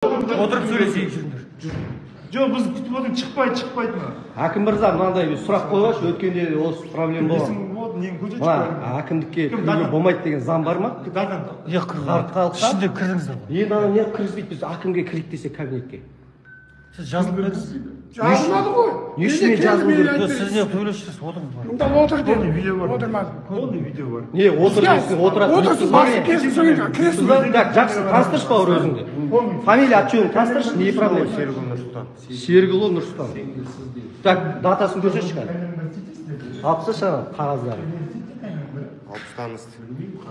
Отырып сөйлесейік жүріңдер. Жоқ, біз күтіп отырмыз, шықпайды ма? Әкім мырза, мынандай бір сұрақ қойғаш, өткенде осы проблема болған. Әкімдікке кіруге болмайды деген заң бар ма? Ішінде кірдіңіздер ғой. Енді ана не кіргізбейді, біз әкімге кірейік десек кабинетке. Сіз жазылып бердіңіз. Жазылмады ғой. Не үшін мен жазылу керек? Сіз не төйлешісіз, отырыңыз бар. Мұнда отыр деді. Видео бар. Отырмады. Полный видео бар. Не, отырсыз, отырасыз. Отырсыз, басы кесіп сөйлейді. Кіресіз. Жақсы, таныстыршы бауыр өзіңді. Фамилия, отчетын таныстыршы, не проблема? Серікұлы Нұрсұлтан. Так, датасын көрсетші қазір. Алпысыш ана қағаздары.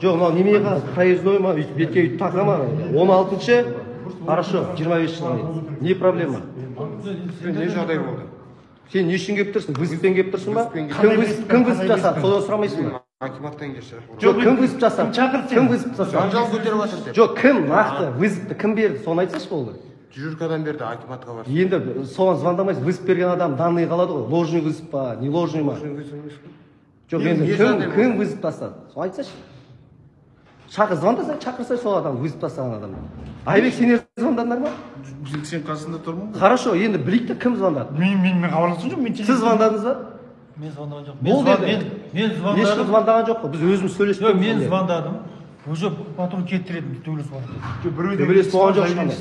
Жоқ, мынау немене қағаз? Проездной ма? Бетке үйт тақа ма? 16-шы, хорошо, 25 жылға. Не проблема? Не жағдай болды? Сен не үшін кеп тұрсың? Вызовпен кеп тұрсың ба? Кім вызов жасады? Содан сұрамайсың ба? Акиматтан келші. Жоқ, кім вызов жасады? Кім вызов жасады? Жанжал көтеріп жатыр деп. Жоқ, кім нақты вызовты кім берді? Соны айтсашы болды. Дежуркадан берді, акиматқа барсын. Енді соған звондамайсың, вызов берген адам данные қалады ғой. Ложный вызов па, не ложный ма? Жоқ, енді кім вызов тастады? Соны айтсашы. Звондасаң, шақырсай сол адам, вызов тастаған адам. Айбек, сендер звондадыңдар ма? Сен қасында тұрмын. Хорошо, енді білейік те кім звондады? Мен хабарласқан жоқпын. Сіз звондадыңыз ба? Мен звондаған жоқпын. Бұл деді. Мен звондадым. Ешкім звондаған жоқ қой, біз өзіміз сөйлестік. Мен звондадым. Уже патруль кетіреді, төбелес болды. Төбелес болған жоқ ешқандай.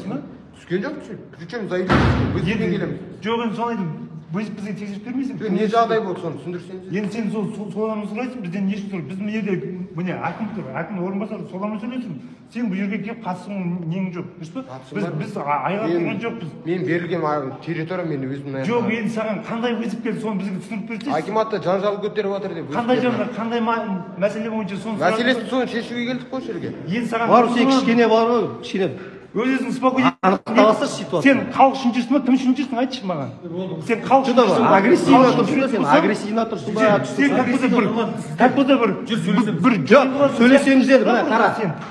Түскен жоқ, причем заявление. Біз бізбен келеміз. Жоқ, енді соны айтып, бізге тексеріп бермейсің. Не жағдай болды соны түсіндірсеңіз. Енді сен сол адамды сұрайсың, бізден не үшін сұрайсың? Біз мына жерде міне әкім тұр, әкім орынбасары сол адаммен сөйлесің. Сен бұл жерге келіп қатысың нең жоқ, дұрыс па? Біз айға тұрған жоқпыз. Мен берілген территория мен өзімнің. Жоқ, енді саған қандай вызов келді, соны бізге түсіндіріп берсеңіз. Акиматта жанжал көтеріп жатыр деп. Қандай жанжал, қандай мәселе бойынша соны мәселесін соны шешуге келдік қой жерге. Енді саған Бар, сен кішкене бар ғой, кішкене. өзің спокойно анықталасыз ситуация. Сен халық үшін жүрсің ба, кім үшін жүрсің, айтшы маған. Сен халық үшін жүрсің ба? Агрессивно тұрсың, сен агрессивно тұрсың ба? Сен как будто бір сөйлесеміз деді, мына қара.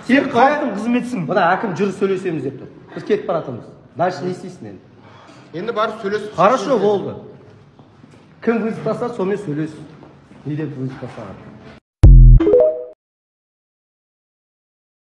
Сен халықтың қызметісің. Мына әкім жүр сөйлесеміз деп тұр. Біз кетіп баратырмыз. Дальше не істейсің енді? Енді барып сөйлесіп. Хорошо, болды. Кім вызов тастады, сонымен сөйлес. Не деп вызов тастаған?